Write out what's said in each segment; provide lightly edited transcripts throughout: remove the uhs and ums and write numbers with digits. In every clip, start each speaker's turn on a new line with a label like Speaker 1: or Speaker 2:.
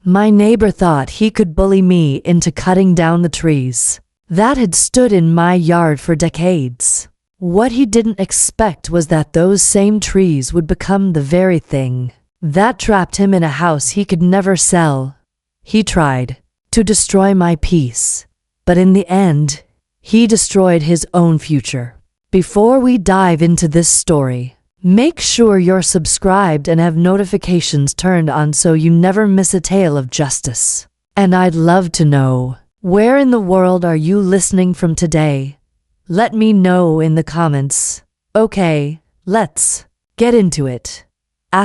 Speaker 1: My neighbor thought he could bully me into cutting down the trees that had stood in my yard for decades. What he didn't expect was that those same trees would become the very thing that trapped him in a house he could never sell. He tried to destroy my peace, but in the end, he destroyed his own future. Before we dive into this story, make sure you're subscribed and have notifications turned on so you never miss a tale of justice. And I'd love to know, where in the world are you listening from today? Let me know in the comments. Okay, let's get into it. I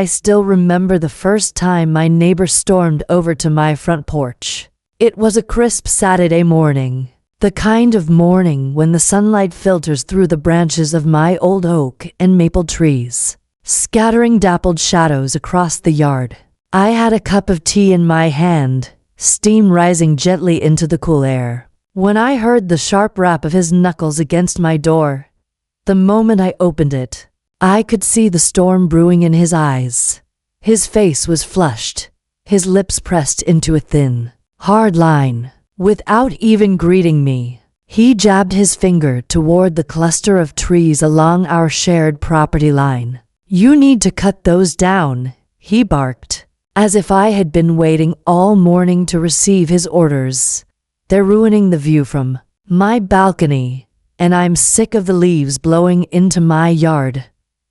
Speaker 1: still remember the first time my neighbor stormed over to my front porch. It was a crisp Saturday morning, the kind of morning when the sunlight filters through the branches of my old oak and maple trees, scattering dappled shadows across the yard. I had a cup of tea in my hand, steam rising gently into the cool air, when I heard the sharp rap of his knuckles against my door. The moment I opened it, I could see the storm brewing in his eyes. His face was flushed, his lips pressed into a thin, hard line. Without even greeting me, he jabbed his finger toward the cluster of trees along our shared property line. "You need to cut those down," he barked, as if I had been waiting all morning to receive his orders. "They're ruining the view from my balcony, and I'm sick of the leaves blowing into my yard."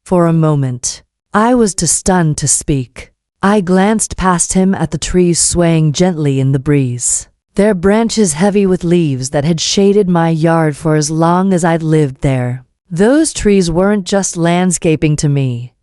Speaker 1: For a moment, I was too stunned to speak. I glanced past him at the trees swaying gently in the breeze, their branches heavy with leaves that had shaded my yard for as long as I'd lived there. Those trees weren't just landscaping to me.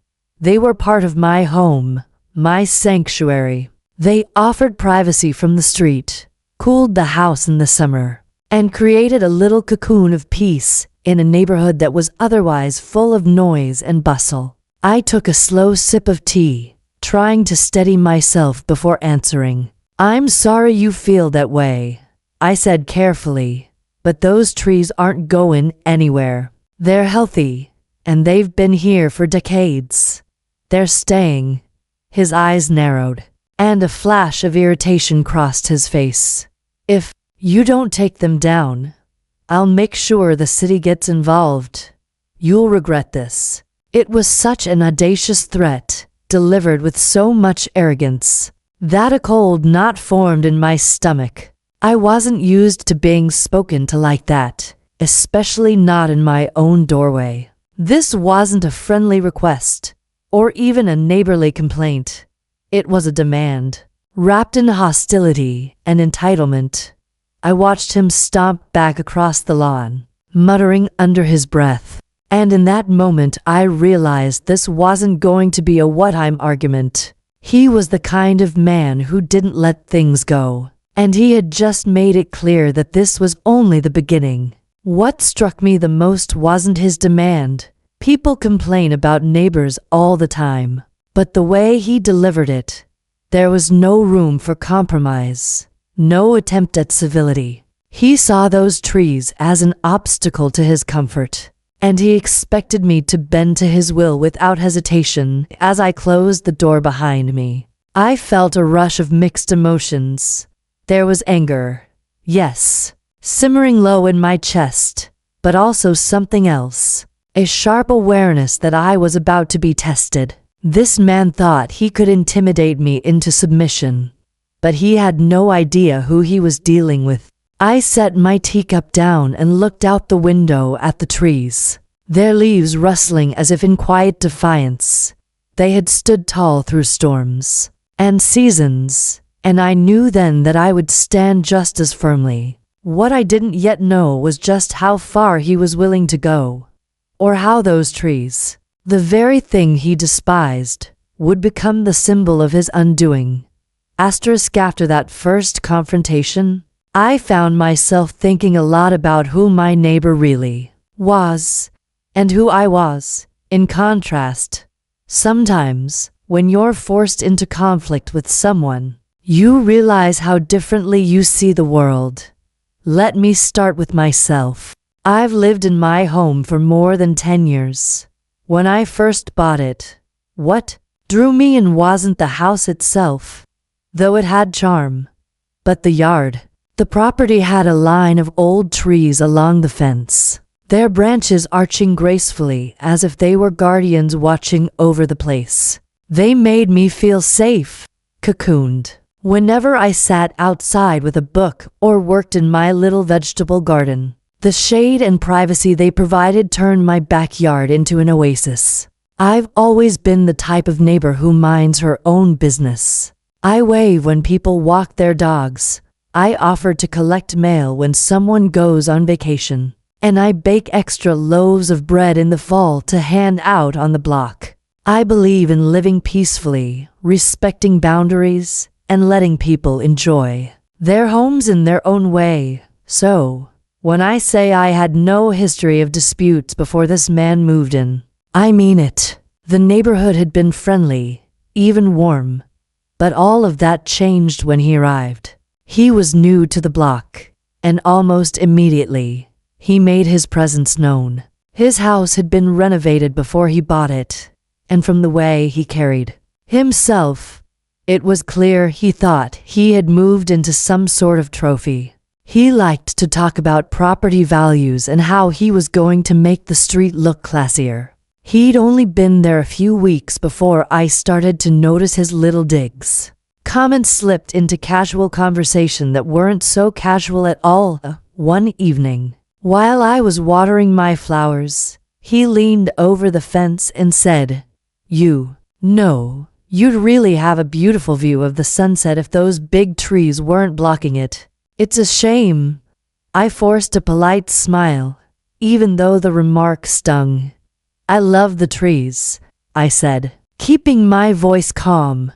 Speaker 1: They were part of my home, my sanctuary. They offered privacy from the street, cooled the house in the summer, and created a little cocoon of peace in a neighborhood that was otherwise full of noise and bustle. I took a slow sip of tea, trying to steady myself before answering. "I'm sorry you feel that way," I said carefully, "but those trees aren't going anywhere. They're healthy, and they've been here for decades. They're staying." His eyes narrowed, and a flash of irritation crossed his face. "If you don't take them down, I'll make sure the city gets involved. You'll regret this." It was such an audacious threat, delivered with so much arrogance, that a cold knot formed in my stomach. I wasn't used to being spoken to like that, especially not in my own doorway. This wasn't a friendly request, or even a neighborly complaint. It was a demand, wrapped in hostility and entitlement. I watched him stomp back across the lawn, muttering under his breath. And in that moment I realized this wasn't going to be a what-I'm argument. He was the kind of man who didn't let things go, and he had just made it clear that this was only the beginning. What struck me the most wasn't his demand. People complain about neighbors all the time, but the way he delivered it, there was no room for compromise. No attempt at civility. He saw those trees as an obstacle to his comfort, and he expected me to bend to his will without hesitation. As I closed the door behind me, I felt a rush of mixed emotions. There was anger, yes, simmering low in my chest, but also something else, a sharp awareness that I was about to be tested. This man thought he could intimidate me into submission, but he had no idea who he was dealing with. I set my teacup down and looked out the window at the trees, their leaves rustling as if in quiet defiance. They had stood tall through storms and seasons, and I knew then that I would stand just as firmly. What I didn't yet know was just how far he was willing to go, or how those trees, the very thing he despised, would become the symbol of his undoing. After that first confrontation, I found myself thinking a lot about who my neighbor really was, and who I was, in contrast. Sometimes, when you're forced into conflict with someone, you realize how differently you see the world. Let me start with myself. I've lived in my home for more than 10 years. When I first bought it, what drew me in wasn't the house itself. though it had charm. But the yard. The property had a line of old trees along the fence, their branches arching gracefully as if they were guardians watching over the place. They made me feel safe, cocooned. Whenever I sat outside with a book or worked in my little vegetable garden, the shade and privacy they provided turned my backyard into an oasis. I've always been the type of neighbor who minds her own business. I wave when people walk their dogs. I offer to collect mail when someone goes on vacation. And I bake extra loaves of bread in the fall to hand out on the block. I believe in living peacefully, respecting boundaries, and letting people enjoy their homes in their own way. So, when I say I had no history of disputes before this man moved in, I mean it. The neighborhood had been friendly, even warm. But all of that changed when he arrived. He was new to the block, and almost immediately, he made his presence known. His house had been renovated before he bought it, and from the way he carried himself, it was clear he thought he had moved into some sort of trophy. He liked to talk about property values and how he was going to make the street look classier. He'd only been there a few weeks before I started to notice his little digs. Comments slipped into casual conversation that weren't so casual at all. One evening, while I was watering my flowers, he leaned over the fence and said, "You know, you'd really have a beautiful view of the sunset if those big trees weren't blocking it. It's a shame." I forced a polite smile, even though the remark stung. "I love the trees," I said, keeping my voice calm.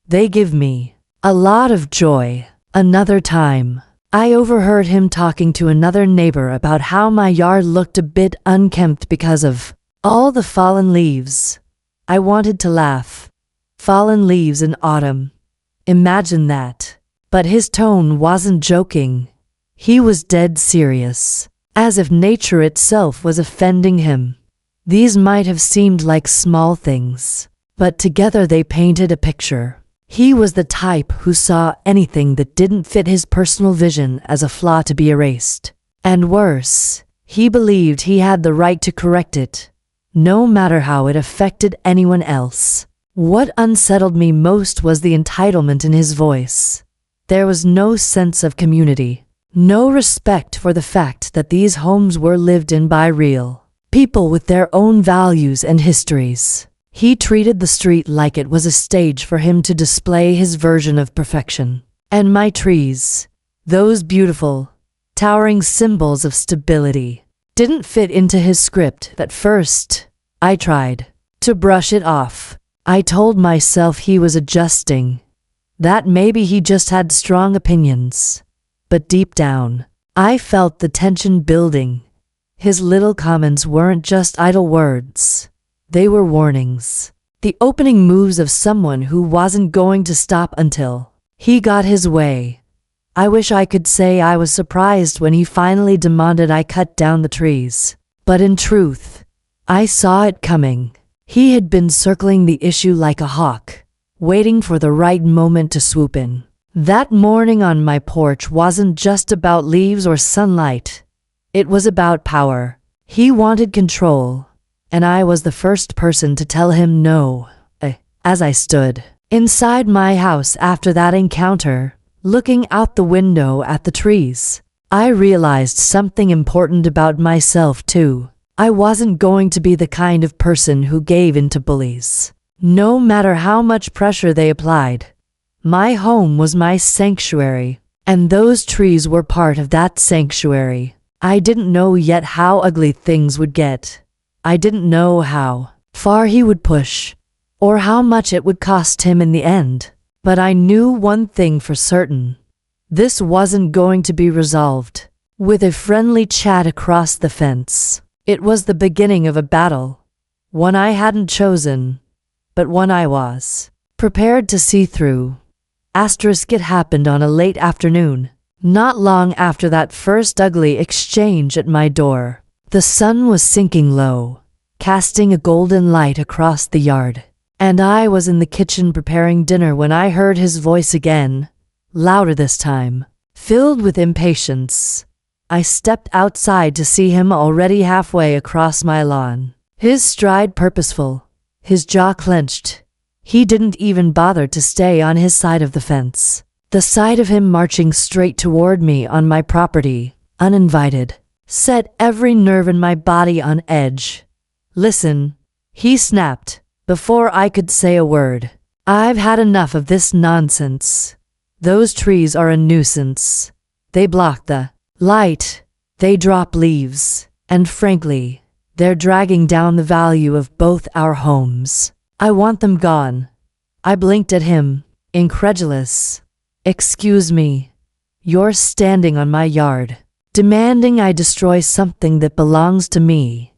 Speaker 1: "They give me a lot of joy." Another time, I overheard him talking to another neighbor about how my yard looked a bit unkempt because of all the fallen leaves. I wanted to laugh. Fallen leaves in autumn. Imagine that. But his tone wasn't joking. He was dead serious, as if nature itself was offending him. These might have seemed like small things, but together they painted a picture. He was the type who saw anything that didn't fit his personal vision as a flaw to be erased. And worse, he believed he had the right to correct it, no matter how it affected anyone else. What unsettled me most was the entitlement in his voice. There was no sense of community, no respect for the fact that these homes were lived in by real people with their own values and histories. He treated the street like it was a stage for him to display his version of perfection. And my trees, those beautiful, towering symbols of stability, didn't fit into his script. At first, I tried to brush it off. I told myself he was adjusting, that maybe he just had strong opinions. But deep down, I felt the tension building. His little comments weren't just idle words. They were warnings. The opening moves of someone who wasn't going to stop until he got his way. I wish I could say I was surprised when he finally demanded I cut down the trees. But in truth, I saw it coming. He had been circling the issue like a hawk, waiting for the right moment to swoop in. That morning on my porch wasn't just about leaves or sunlight. It was about power. He wanted control, and I was the first person to tell him no. As I stood inside my house after that encounter, looking out the window at the trees, I realized something important about myself too. I wasn't going to be the kind of person who gave in to bullies, no matter how much pressure they applied. My home was my sanctuary, and those trees were part of that sanctuary. I didn't know yet how ugly things would get. I didn't know how far he would push, or how much it would cost him in the end. But I knew one thing for certain. This wasn't going to be resolved with a friendly chat across the fence. It was the beginning of a battle, one I hadn't chosen, but one I was prepared to see through. It happened on a late afternoon, not long after that first ugly exchange at my door. The sun was sinking low, casting a golden light across the yard. And I was in the kitchen preparing dinner when I heard his voice again, louder this time. Filled with impatience, I stepped outside to see him already halfway across my lawn. His stride purposeful, his jaw clenched. He didn't even bother to stay on his side of the fence. The sight of him marching straight toward me on my property, uninvited, set every nerve in my body on edge. Listen, he snapped, before I could say a word. I've had enough of this nonsense. Those trees are a nuisance. They block the light, they drop leaves, and frankly, they're dragging down the value of both our homes. I want them gone. I blinked at him, incredulous. Excuse me, you're standing on my yard, demanding I destroy something that belongs to me.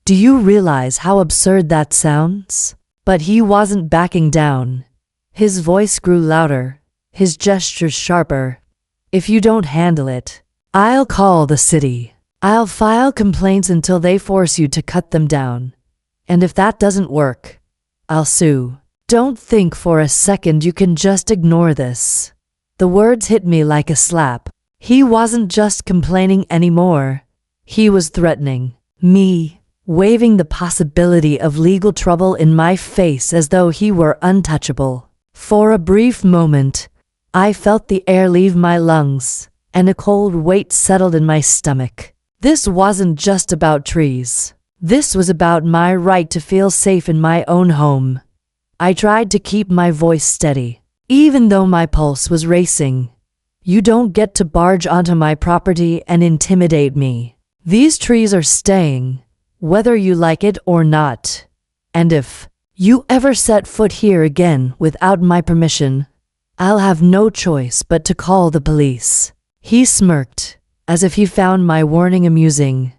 Speaker 1: Do you realize how absurd that sounds? But he wasn't backing down. His voice grew louder, his gestures sharper. If you don't handle it, I'll call the city. I'll file complaints until they force you to cut them down. And if that doesn't work, I'll sue. Don't think for a second you can just ignore this. The words hit me like a slap. He wasn't just complaining anymore. He was threatening me, waving the possibility of legal trouble in my face as though he were untouchable. For a brief moment, I felt the air leave my lungs, and a cold weight settled in my stomach. This wasn't just about trees. This was about my right to feel safe in my own home. I tried to keep my voice steady, even though my pulse was racing. You don't get to barge onto my property and intimidate me. These trees are staying, whether you like it or not. And if you ever set foot here again without my permission, I'll have no choice but to call the police. He smirked, as if he found my warning amusing.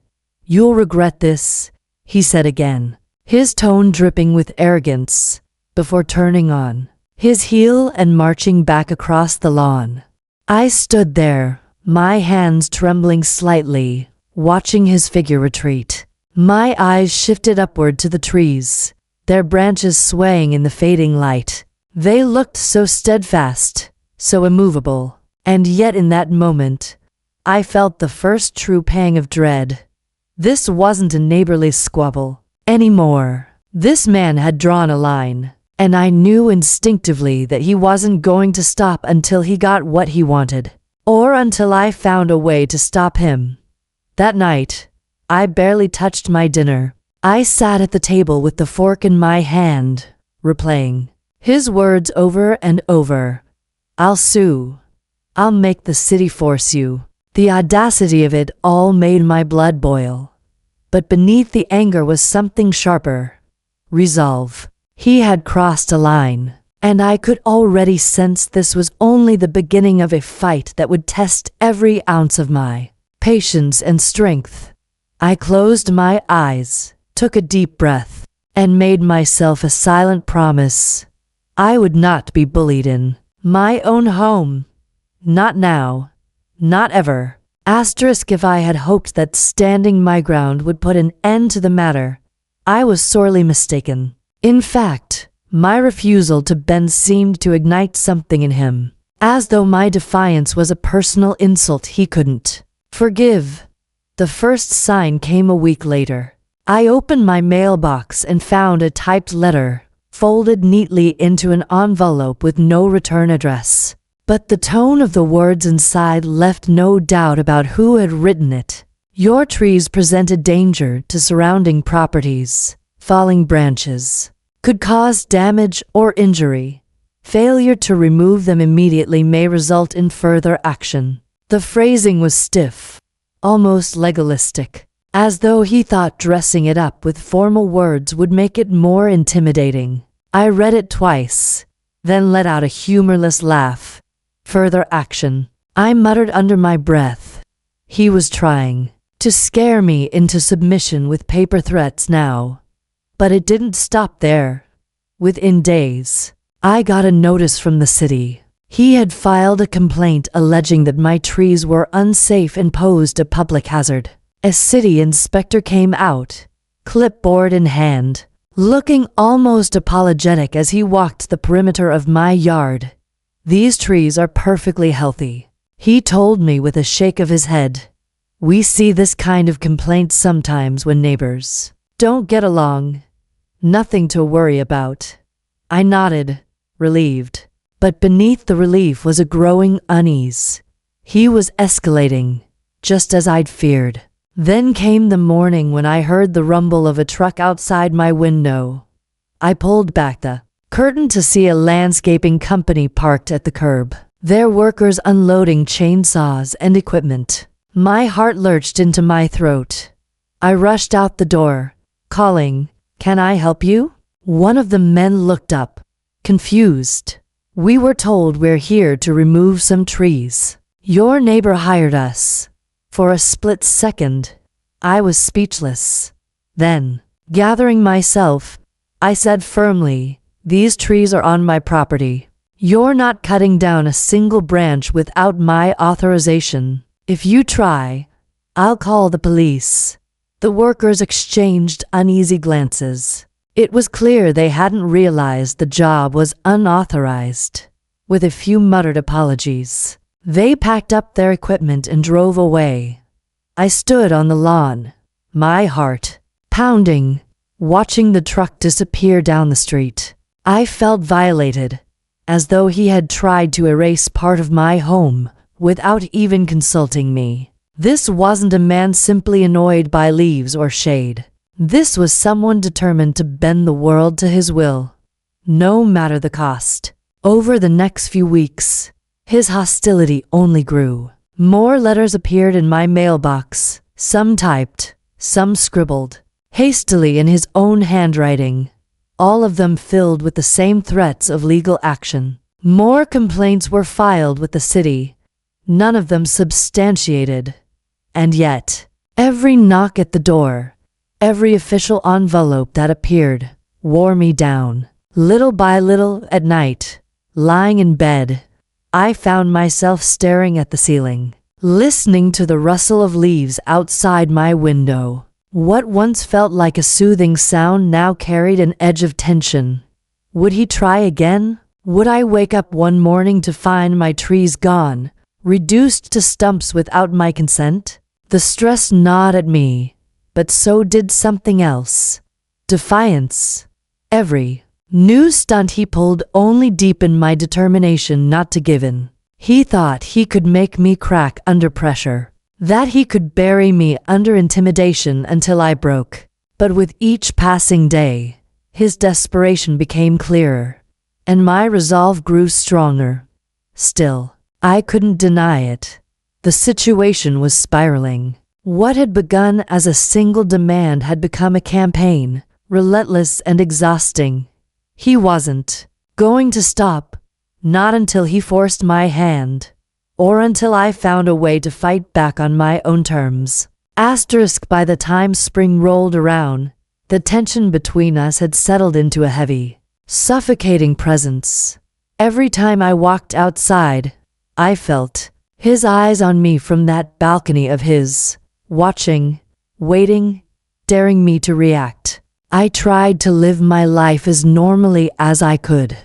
Speaker 1: You'll regret this, he said again, his tone dripping with arrogance, before turning on his heel and marching back across the lawn. I stood there, my hands trembling slightly, watching his figure retreat. My eyes shifted upward to the trees, their branches swaying in the fading light. They looked so steadfast, so immovable, and yet in that moment, I felt the first true pang of dread. This wasn't a neighborly squabble anymore. This man had drawn a line, and I knew instinctively that he wasn't going to stop until he got what he wanted, or until I found a way to stop him. That night, I barely touched my dinner. I sat at the table with the fork in my hand, replaying his words over and over. I'll sue. I'll make the city force you. The audacity of it all made my blood boil. But beneath the anger was something sharper. Resolve. He had crossed a line, and I could already sense this was only the beginning of a fight that would test every ounce of my patience and strength. I closed my eyes, took a deep breath, and made myself a silent promise. I would not be bullied in my own home. Not now. Not ever. Asterisk if I had hoped that standing my ground would put an end to the matter, I was sorely mistaken. In fact, my refusal to bend seemed to ignite something in him, as though my defiance was a personal insult he couldn't forgive. The first sign came a week later. I opened my mailbox and found a typed letter, folded neatly into an envelope with no return address. But the tone of the words inside left no doubt about who had written it. Your trees present a danger to surrounding properties. Falling branches could cause damage or injury. Failure to remove them immediately may result in further action. The phrasing was stiff, almost legalistic, as though he thought dressing it up with formal words would make it more intimidating. I read it twice, then let out a humorless laugh. Further action. I muttered under my breath. He was trying to scare me into submission with paper threats now. But it didn't stop there. Within days, I got a notice from the city. He had filed a complaint alleging that my trees were unsafe and posed a public hazard. A city inspector came out, clipboard in hand, looking almost apologetic as he walked the perimeter of my yard. "These trees are perfectly healthy," he told me with a shake of his head. "We see this kind of complaint sometimes when neighbors don't get along. Nothing to worry about." I nodded, relieved. But beneath the relief was a growing unease. He was escalating, just as I'd feared. Then came the morning when I heard the rumble of a truck outside my window. I pulled back the curtain to see a landscaping company parked at the curb, their workers unloading chainsaws and equipment. My heart lurched into my throat. I rushed out the door, calling, "Can I help you?" One of the men looked up, confused. "We were told we're here to remove some trees. Your neighbor hired us." For a split second, I was speechless. Then, gathering myself, I said firmly, "These trees are on my property. You're not cutting down a single branch without my authorization. If you try, I'll call the police." The workers exchanged uneasy glances. It was clear they hadn't realized the job was unauthorized. With a few muttered apologies, they packed up their equipment and drove away. I stood on the lawn, my heart pounding, watching the truck disappear down the street. I felt violated, as though he had tried to erase part of my home without even consulting me. This wasn't a man simply annoyed by leaves or shade. This was someone determined to bend the world to his will, no matter the cost. Over the next few weeks, his hostility only grew. More letters appeared in my mailbox, some typed, some scribbled, hastily in his own handwriting, all of them filled with the same threats of legal action. More complaints were filed with the city, none of them substantiated. And yet, every knock at the door, every official envelope that appeared, wore me down. Little by little, at night, lying in bed, I found myself staring at the ceiling, listening to the rustle of leaves outside my window. What once felt like a soothing sound now carried an edge of tension. Would he try again? Would I wake up one morning to find my trees gone, reduced to stumps without my consent? The stress gnawed at me, but so did something else. Defiance. Every new stunt he pulled only deepened my determination not to give in. He thought he could make me crack under pressure, that he could bury me under intimidation until I broke. But with each passing day, his desperation became clearer, and my resolve grew stronger. Still, I couldn't deny it. The situation was spiraling. What had begun as a single demand had become a campaign, relentless and exhausting. He wasn't going to stop, not until he forced my hand, or until I found a way to fight back on my own terms. By the time spring rolled around, the tension between us had settled into a heavy, suffocating presence. Every time I walked outside, I felt his eyes on me from that balcony of his, watching, waiting, daring me to react. I tried to live my life as normally as I could,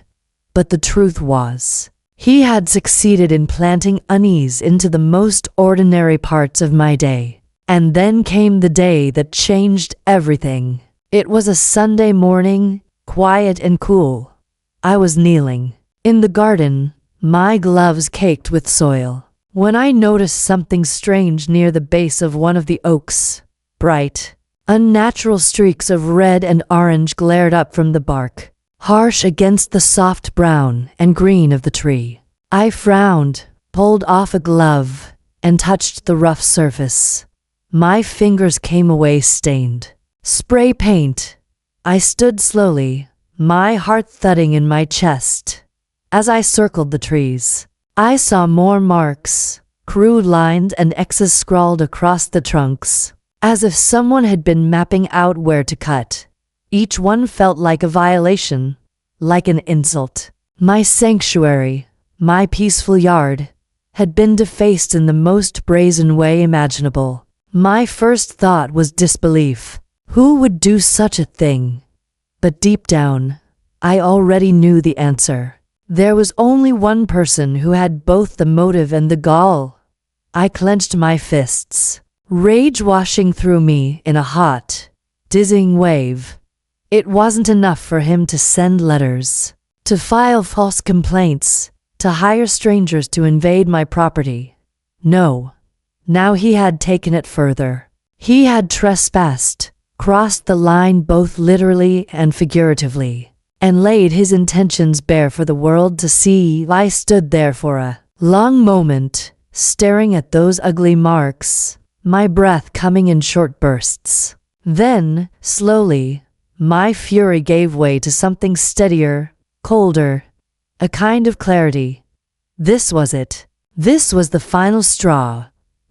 Speaker 1: but the truth was, he had succeeded in planting unease into the most ordinary parts of my day. And then came the day that changed everything. It was a Sunday morning, quiet and cool. I was kneeling in the garden, my gloves caked with soil, when I noticed something strange near the base of one of the oaks. Bright, unnatural streaks of red and orange glared up from the bark, harsh against the soft brown and green of the tree. I frowned, pulled off a glove, and touched the rough surface. My fingers came away stained. Spray paint. I stood slowly, my heart thudding in my chest. As I circled the trees, I saw more marks, crude lines and X's scrawled across the trunks, as if someone had been mapping out where to cut. Each one felt like a violation, like an insult. My sanctuary, my peaceful yard, had been defaced in the most brazen way imaginable. My first thought was disbelief. Who would do such a thing? But deep down, I already knew the answer. There was only one person who had both the motive and the gall. I clenched my fists, rage washing through me in a hot, dizzying wave. It wasn't enough for him to send letters, to file false complaints, to hire strangers to invade my property. No. Now he had taken it further. He had trespassed, crossed the line both literally and figuratively, and laid his intentions bare for the world to see. I stood there for a long moment, staring at those ugly marks, my breath coming in short bursts. Then, slowly, my fury gave way to something steadier, colder, a kind of clarity. This was it. This was the final straw.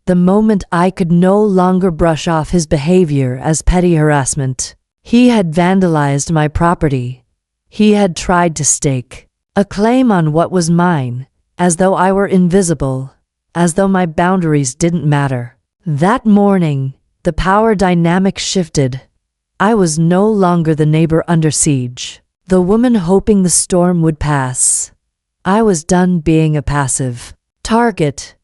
Speaker 1: The moment I could no longer brush off his behavior as petty harassment. He had vandalized my property. He had tried to stake a claim on what was mine, as though I were invisible, as though my boundaries didn't matter. That morning, the power dynamic shifted. I was no longer the neighbor under siege, the woman hoping the storm would pass. I was done being a passive target.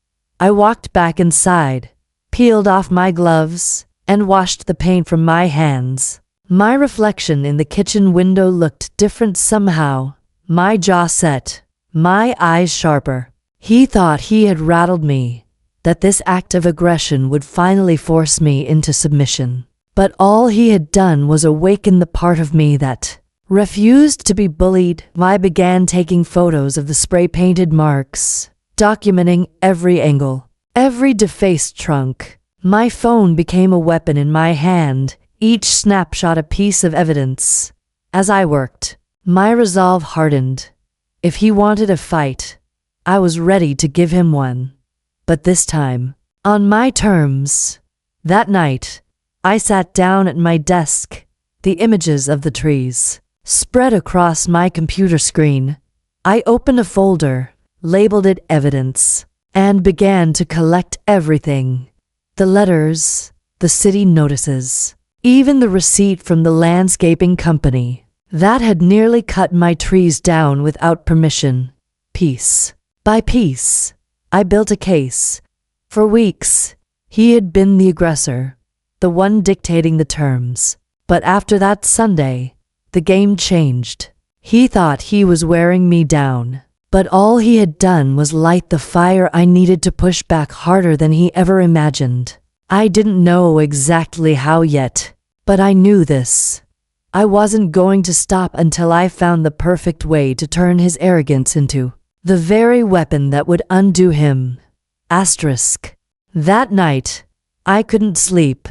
Speaker 1: I walked back inside, peeled off my gloves, and washed the paint from my hands. My reflection in the kitchen window looked different somehow, my jaw set, my eyes sharper. He thought he had rattled me, that this act of aggression would finally force me into submission. But all he had done was awaken the part of me that refused to be bullied. I began taking photos of the spray-painted marks, documenting every angle, every defaced trunk. My phone became a weapon in my hand, each snapshot a piece of evidence. As I worked, my resolve hardened. If he wanted a fight, I was ready to give him one. But this time, on my terms. That night, I sat down at my desk, the images of the trees spread across my computer screen. I opened a folder, labeled it evidence, and began to collect everything. The letters, the city notices, even the receipt from the landscaping company that had nearly cut my trees down without permission. Piece by piece, I built a case. For weeks, he had been the aggressor, the one dictating the terms. But after that Sunday, the game changed. He thought he was wearing me down. But all he had done was light the fire I needed to push back harder than he ever imagined. I didn't know exactly how yet, but I knew this. I wasn't going to stop until I found the perfect way to turn his arrogance into the very weapon that would undo him. Asterisk. That night, I couldn't sleep.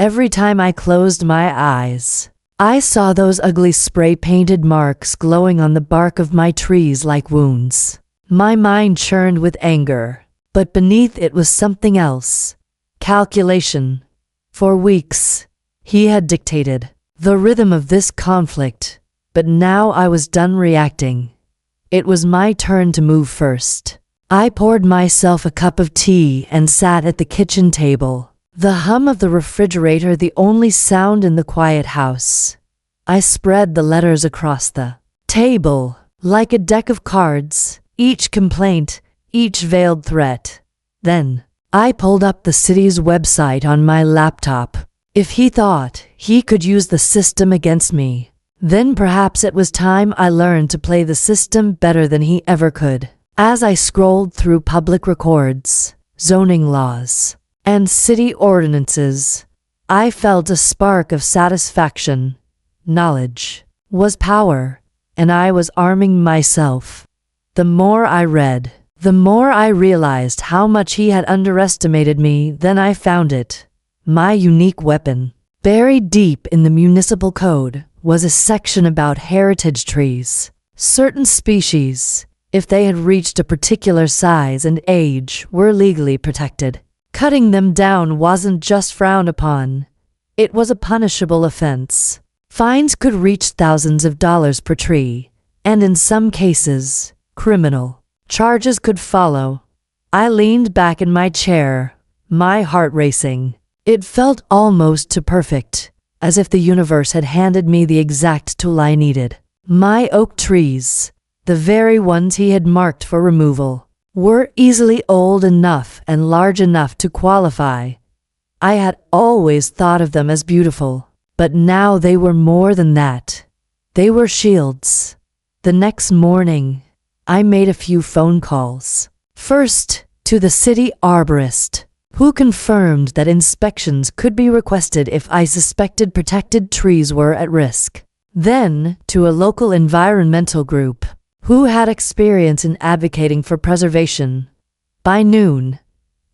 Speaker 1: Every time I closed my eyes, I saw those ugly spray-painted marks glowing on the bark of my trees like wounds. My mind churned with anger, but beneath it was something else. Calculation. For weeks, he had dictated the rhythm of this conflict, but now I was done reacting. It was my turn to move first. I poured myself a cup of tea and sat at the kitchen table, the hum of the refrigerator the only sound in the quiet house. I spread the letters across the table, like a deck of cards, each complaint, each veiled threat. Then, I pulled up the city's website on my laptop. If he thought he could use the system against me, then perhaps it was time I learned to play the system better than he ever could. As I scrolled through public records, zoning laws, and city ordinances, I felt a spark of satisfaction. Knowledge was power, and I was arming myself. The more I read, the more I realized how much he had underestimated me. Then I found it. My unique weapon. Buried deep in the municipal code was a section about heritage trees. Certain species, if they had reached a particular size and age, were legally protected. Cutting them down wasn't just frowned upon. It was a punishable offense. Fines could reach thousands of dollars per tree, and in some cases, criminal charges could follow. I leaned back in my chair, my heart racing. It felt almost too perfect. as if the universe had handed me the exact tool I needed. My oak trees, the very ones he had marked for removal, were easily old enough and large enough to qualify. I had always thought of them as beautiful, but now they were more than that. They were shields. The next morning, I made a few phone calls. First, to the city arborist, who confirmed that inspections could be requested if I suspected protected trees were at risk. Then, to a local environmental group, who had experience in advocating for preservation. By noon,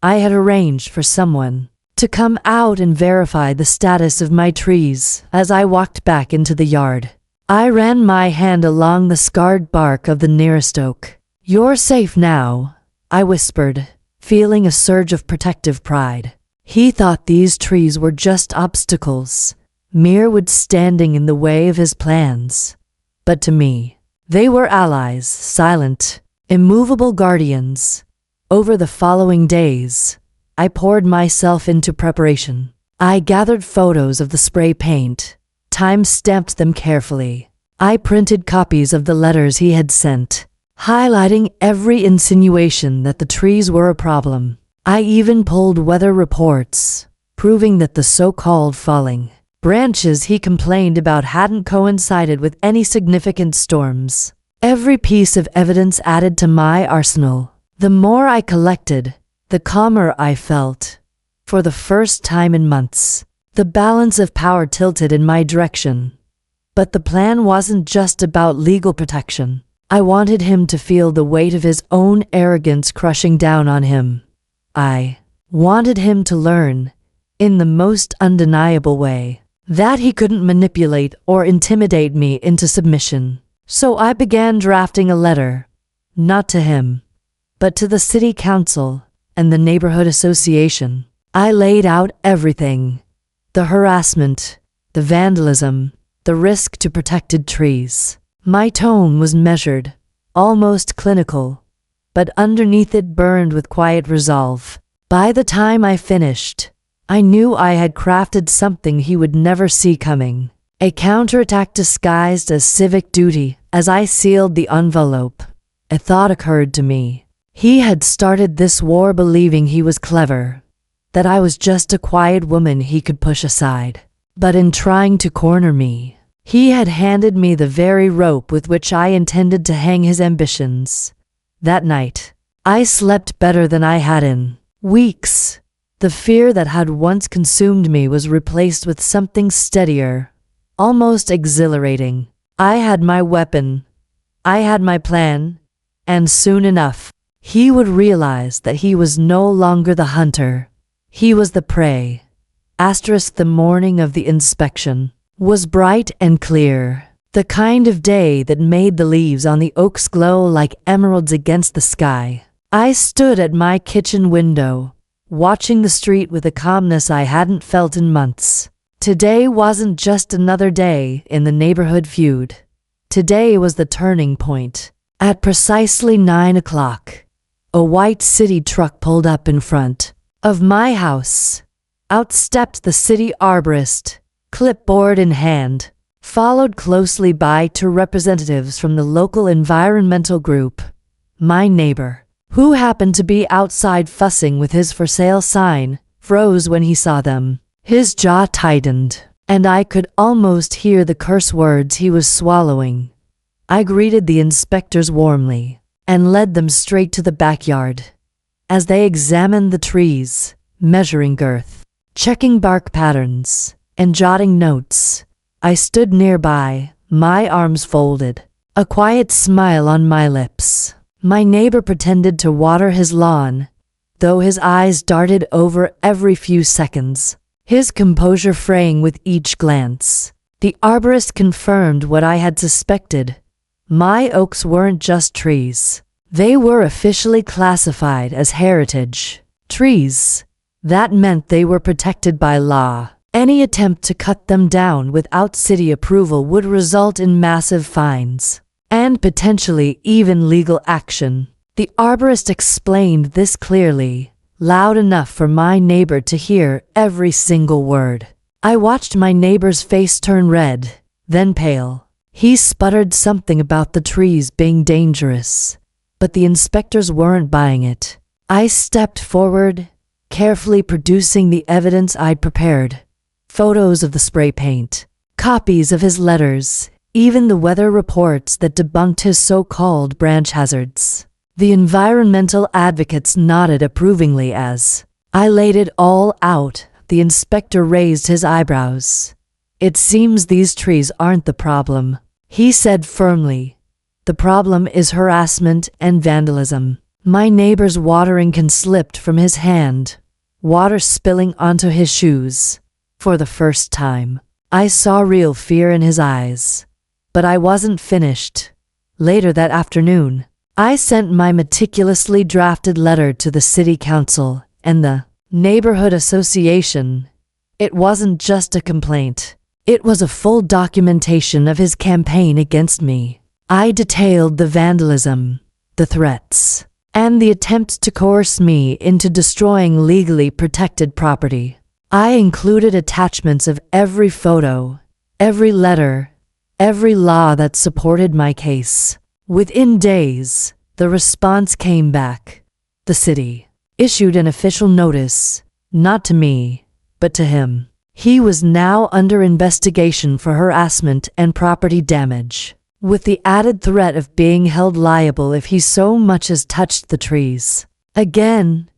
Speaker 1: I had arranged for someone to come out and verify the status of my trees. As I walked back into the yard, I ran my hand along the scarred bark of the nearest oak. "You're safe now," I whispered, feeling a surge of protective pride. He thought these trees were just obstacles, mere wood standing in the way of his plans. But to me, they were allies, silent, immovable guardians. Over the following days, I poured myself into preparation. I gathered photos of the spray paint, time-stamped them carefully. I printed copies of the letters he had sent, highlighting every insinuation that the trees were a problem. I even pulled weather reports, proving that the so-called falling branches he complained about hadn't coincided with any significant storms. Every piece of evidence added to my arsenal. The more I collected, the calmer I felt. For the first time in months, the balance of power tilted in my direction. But the plan wasn't just about legal protection. I wanted him to feel the weight of his own arrogance crushing down on him. I wanted him to learn, in the most undeniable way, that he couldn't manipulate or intimidate me into submission. So I began drafting a letter, not to him, but to the city council and the neighborhood association. I laid out everything: the harassment, the vandalism, the risk to protected trees. My tone was measured, almost clinical, but underneath it burned with quiet resolve. By the time I finished, I knew I had crafted something he would never see coming. A counterattack disguised as civic duty. As I sealed the envelope, a thought occurred to me. He had started this war believing he was clever, that I was just a quiet woman he could push aside. But in trying to corner me, he had handed me the very rope with which I intended to hang his ambitions. That night, I slept better than I had in weeks. The fear that had once consumed me was replaced with something steadier, almost exhilarating. I had my weapon, I had my plan, and soon enough, he would realize that he was no longer the hunter. He was the prey. The morning of the inspection was bright and clear, the kind of day that made the leaves on the oaks glow like emeralds against the sky. I stood at my kitchen window, watching the street with a calmness I hadn't felt in months. Today wasn't just another day in the neighborhood feud. Today was the turning point. At precisely 9 o'clock, a white city truck pulled up in front of my house. Out stepped the city arborist, clipboard in hand, followed closely by two representatives from the local environmental group. My neighbor, who happened to be outside fussing with his for sale sign, froze when he saw them. His jaw tightened, and I could almost hear the curse words he was swallowing. I greeted the inspectors warmly and led them straight to the backyard. As they examined the trees, measuring girth, checking bark patterns, and jotting notes, I stood nearby, my arms folded, a quiet smile on my lips. My neighbor pretended to water his lawn, though his eyes darted over every few seconds, his composure fraying with each glance. The arborist confirmed what I had suspected. My oaks weren't just trees. They were officially classified as heritage trees. That meant they were protected by law. Any attempt to cut them down without city approval would result in massive fines and potentially even legal action. The arborist explained this clearly, loud enough for my neighbor to hear every single word. I watched my neighbor's face turn red, then pale. He sputtered something about the trees being dangerous, but the inspectors weren't buying it. I stepped forward, carefully producing the evidence I'd prepared. Photos of the spray paint, copies of his letters, even the weather reports that debunked his so-called branch hazards. The environmental advocates nodded approvingly as I laid it all out. The inspector raised his eyebrows. "It seems these trees aren't the problem," he said firmly. "The problem is harassment and vandalism." My neighbor's watering can slipped from his hand, water spilling onto his shoes. For the first time, I saw real fear in his eyes. But I wasn't finished. Later that afternoon, I sent my meticulously drafted letter to the city council and the neighborhood association. It wasn't just a complaint. It was a full documentation of his campaign against me. I detailed the vandalism, the threats, and the attempt to coerce me into destroying legally protected property. I included attachments of every photo, every letter, every law that supported my case. Within days, the response came back. The city issued an official notice, not to me, but to him. He was now under investigation for harassment and property damage, with the added threat of being held liable if he so much as touched the trees. Again,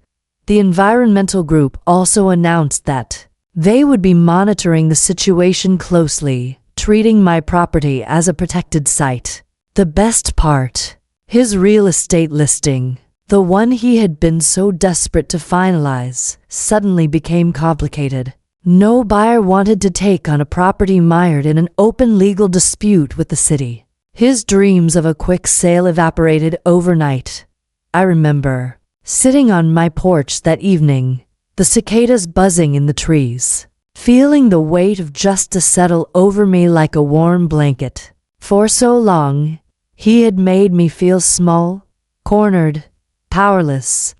Speaker 1: the environmental group also announced that they would be monitoring the situation closely, treating my property as a protected site. The best part, his real estate listing, the one he had been so desperate to finalize, suddenly became complicated. No buyer wanted to take on a property mired in an open legal dispute with the city. His dreams of a quick sale evaporated overnight. I remember sitting on my porch that evening, the cicadas buzzing in the trees, feeling the weight of justice settle over me like a warm blanket. For so long, he had made me feel small, cornered, powerless.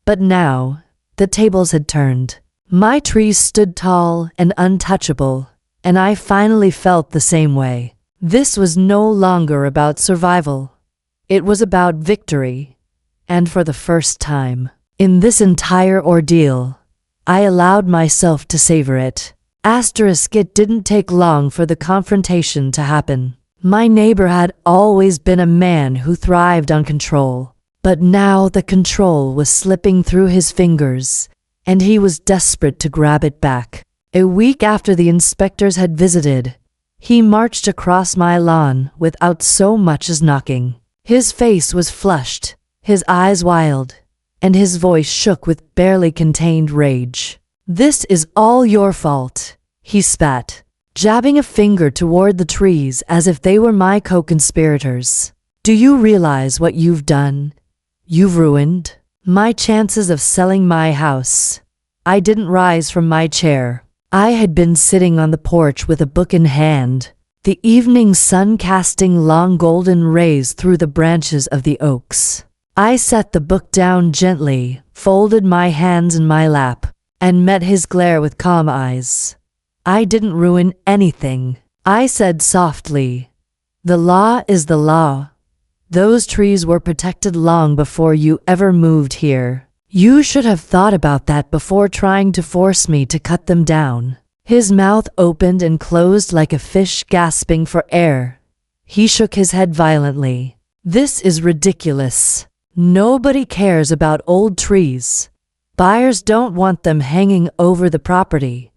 Speaker 1: But now, the tables had turned. My trees stood tall and untouchable, and I finally felt the same way. This was no longer about survival. It was about victory. And for the first time in this entire ordeal, I allowed myself to savor it. It didn't take long for the confrontation to happen. My neighbor had always been a man who thrived on control, but now the control was slipping through his fingers, and he was desperate to grab it back. A week after the inspectors had visited, he marched across my lawn without so much as knocking. His face was flushed, his eyes wild, and his voice shook with barely contained rage. "This is all your fault," he spat, jabbing a finger toward the trees as if they were my co-conspirators. "Do you realize what you've done? You've ruined my chances of selling my house." I didn't rise from my chair. I had been sitting on the porch with a book in hand, the evening sun casting long golden rays through the branches of the oaks. I set the book down gently, folded my hands in my lap, and met his glare with calm eyes. "I didn't ruin anything," I said softly. "The law is the law. Those trees were protected long before you ever moved here. You should have thought about that before trying to force me to cut them down." His mouth opened and closed like a fish gasping for air. He shook his head violently. "This is ridiculous. Nobody cares about old trees. Buyers don't want them hanging over the property.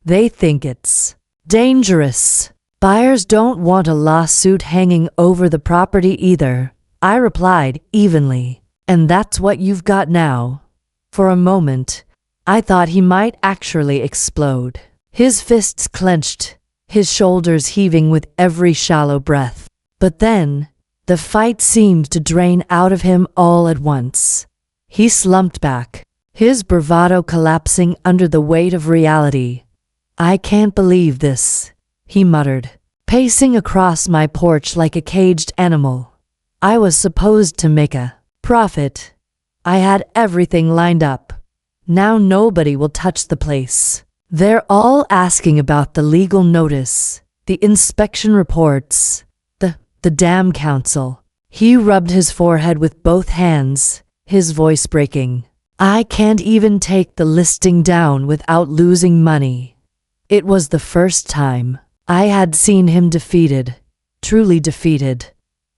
Speaker 1: They think it's dangerous. Buyers don't want a lawsuit hanging over the property either," I replied evenly. "And that's what you've got now." For a moment, I thought he might actually explode. His fists clenched, his shoulders heaving with every shallow breath. But then, the fight seemed to drain out of him all at once. He slumped back, his bravado collapsing under the weight of reality. "I can't believe this," he muttered, pacing across my porch like a caged animal. "I was supposed to make a profit. I had everything lined up. Now nobody will touch the place. They're all asking about the legal notice, the inspection reports, the dam council. He rubbed his forehead with both hands, his voice breaking. I can't even take the listing down without losing money. It was the first time I had seen him defeated, truly defeated.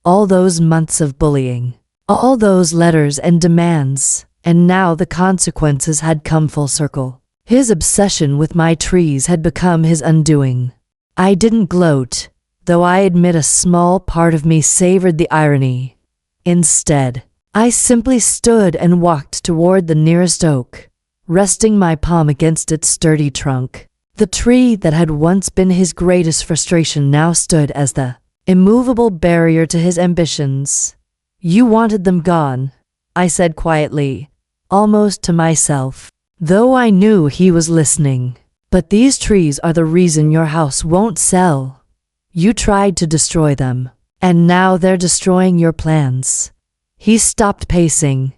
Speaker 1: All those months of bullying, all those letters and demands, and now the consequences had come full circle. His obsession with my trees had become his undoing. I didn't gloat, though I admit a small part of me savored the irony. Instead, I simply stood and walked toward the nearest oak, resting my palm against its sturdy trunk. The tree that had once been his greatest frustration now stood as the immovable barrier to his ambitions. You wanted them gone, I said quietly, almost to myself, though I knew he was listening. But these trees are the reason your house won't sell. You tried to destroy them, and now they're destroying your plans. He stopped pacing.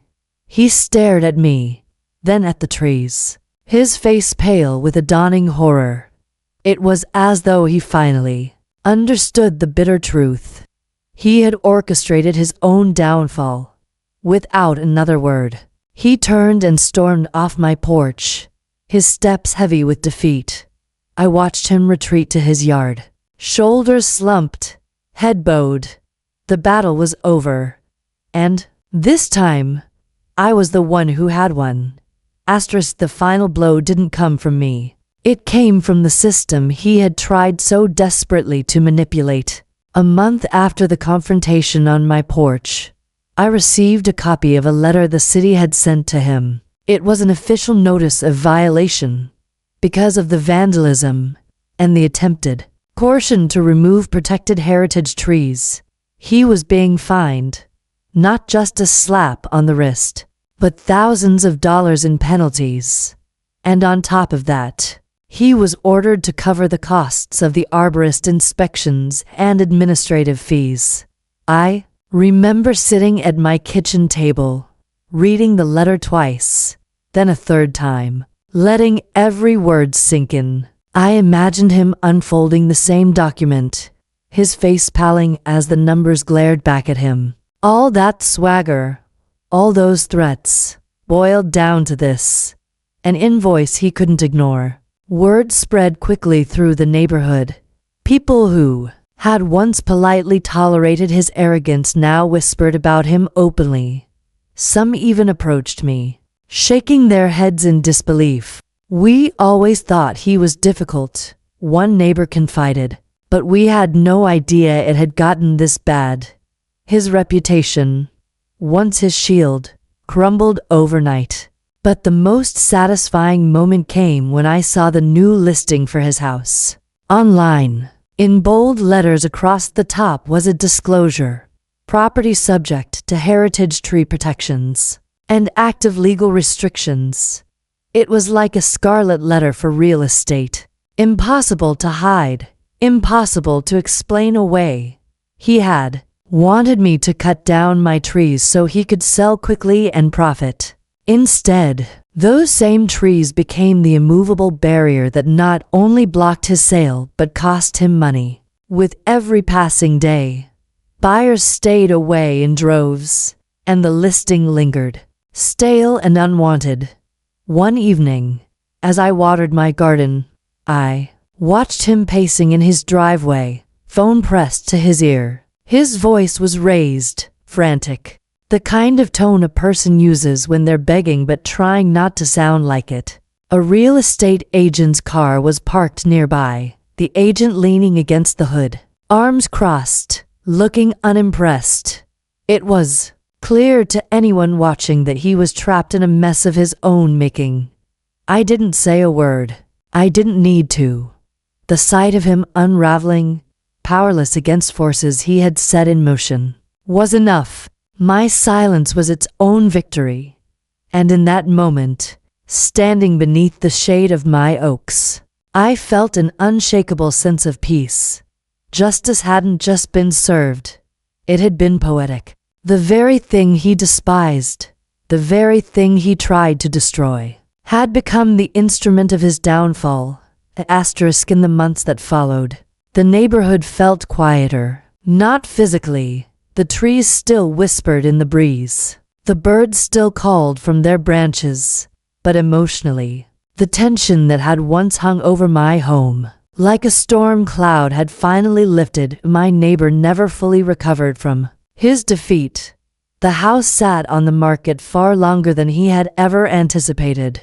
Speaker 1: He stared at me, then at the trees, his face pale with a dawning horror. It was as though he finally understood the bitter truth. He had orchestrated his own downfall. Without another word, he turned and stormed off my porch, his steps heavy with defeat. I watched him retreat to his yard, shoulders slumped, head bowed. The battle was over. And this time, I was the one who had won. The final blow didn't come from me. It came from the system he had tried so desperately to manipulate. A month after the confrontation on my porch, I received a copy of a letter the city had sent to him. It was an official notice of violation because of the vandalism and the attempted coercion to remove protected heritage trees. He was being fined, not just a slap on the wrist, but thousands of dollars in penalties. And on top of that, he was ordered to cover the costs of the arborist inspections and administrative fees. I remember sitting at my kitchen table, reading the letter twice, then a third time, letting every word sink in. I imagined him unfolding the same document, his face paling as the numbers glared back at him. All that swagger, all those threats, boiled down to this: an invoice he couldn't ignore. Word spread quickly through the neighborhood. People who had once politely tolerated his arrogance now whispered about him openly. Some even approached me, shaking their heads in disbelief. We always thought he was difficult, one neighbor confided, but we had no idea it had gotten this bad. His reputation, once his shield, crumbled overnight. But the most satisfying moment came when I saw the new listing for his house. Online, in bold letters across the top, was a disclosure: property subject to heritage tree protections and active legal restrictions. It was like a scarlet letter for real estate. Impossible to hide, impossible to explain away. He had wanted me to cut down my trees so he could sell quickly and profit. Instead, those same trees became the immovable barrier that not only blocked his sale but cost him money. With every passing day, buyers stayed away in droves, and the listing lingered, stale and unwanted. One evening, as I watered my garden, I watched him pacing in his driveway, phone pressed to his ear. His voice was raised, frantic, the kind of tone a person uses when they're begging but trying not to sound like it. A real estate agent's car was parked nearby, the agent leaning against the hood, arms crossed, looking unimpressed. It was clear to anyone watching that he was trapped in a mess of his own making. I didn't say a word. I didn't need to. The sight of him unraveling, powerless against forces he had set in motion, was enough. My silence was its own victory. And in that moment, standing beneath the shade of my oaks, I felt an unshakable sense of peace. Justice hadn't just been served. It had been poetic. The very thing he despised, the very thing he tried to destroy, had become the instrument of his downfall. Asterisk in the months that followed, the neighborhood felt quieter. Not physically. The trees still whispered in the breeze. The birds still called from their branches. But emotionally, the tension that had once hung over my home, like a storm cloud, had finally lifted. My neighbor never fully recovered from his defeat. The house sat on the market far longer than he had ever anticipated.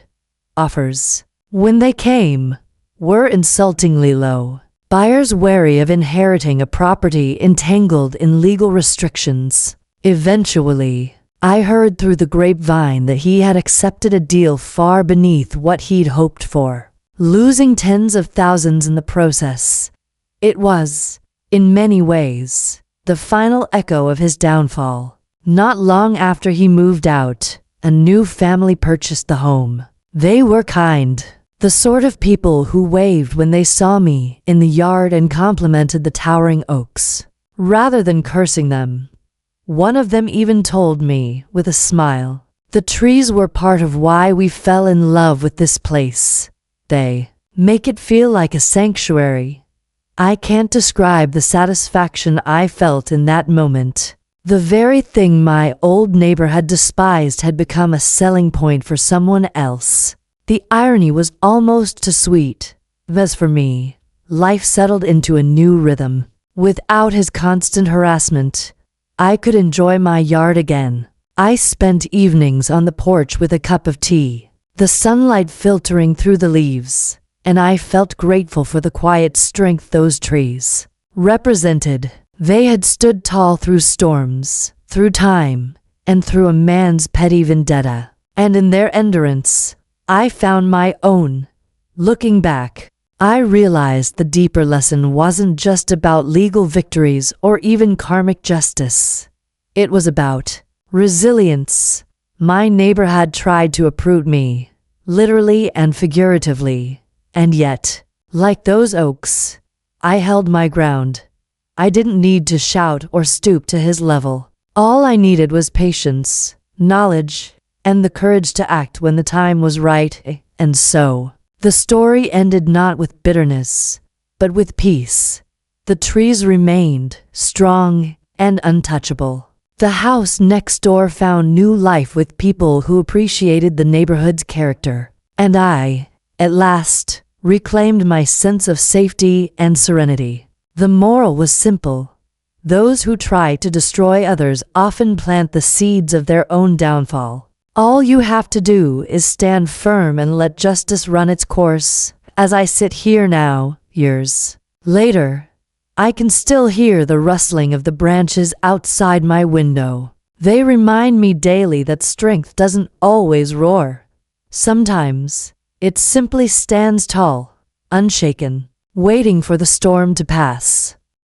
Speaker 1: Offers, when they came, were insultingly low. Buyers wary of inheriting a property entangled in legal restrictions. Eventually, I heard through the grapevine that he had accepted a deal far beneath what he'd hoped for, losing tens of thousands in the process. It was, in many ways, the final echo of his downfall. Not long after he moved out, a new family purchased the home. They were kind. The sort of people who waved when they saw me in the yard and complimented the towering oaks, rather than cursing them. One of them even told me, with a smile, the trees were part of why we fell in love with this place. They make it feel like a sanctuary. I can't describe the satisfaction I felt in that moment. The very thing my old neighbor had despised had become a selling point for someone else. The irony was almost too sweet. As for me, life settled into a new rhythm. Without his constant harassment, I could enjoy my yard again. I spent evenings on the porch with a cup of tea, the sunlight filtering through the leaves, and I felt grateful for the quiet strength those trees represented. They had stood tall through storms, through time, and through a man's petty vendetta. And in their endurance, I found my own. Looking back, I realized the deeper lesson wasn't just about legal victories or even karmic justice. It was about resilience. My neighbor had tried to uproot me, literally and figuratively, and yet, like those oaks, I held my ground. I didn't need to shout or stoop to his level. All I needed was patience, knowledge, and the courage to act when the time was right. And so, the story ended not with bitterness, but with peace. The trees remained strong and untouchable. The house next door found new life with people who appreciated the neighborhood's character. And I, at last, reclaimed my sense of safety and serenity. The moral was simple. Those who try to destroy others often plant the seeds of their own downfall. All you have to do is stand firm and let justice run its course. As I sit here now, years later, I can still hear the rustling of the branches outside my window. They remind me daily that strength doesn't always roar. Sometimes, it simply stands tall, unshaken, waiting for the storm to pass.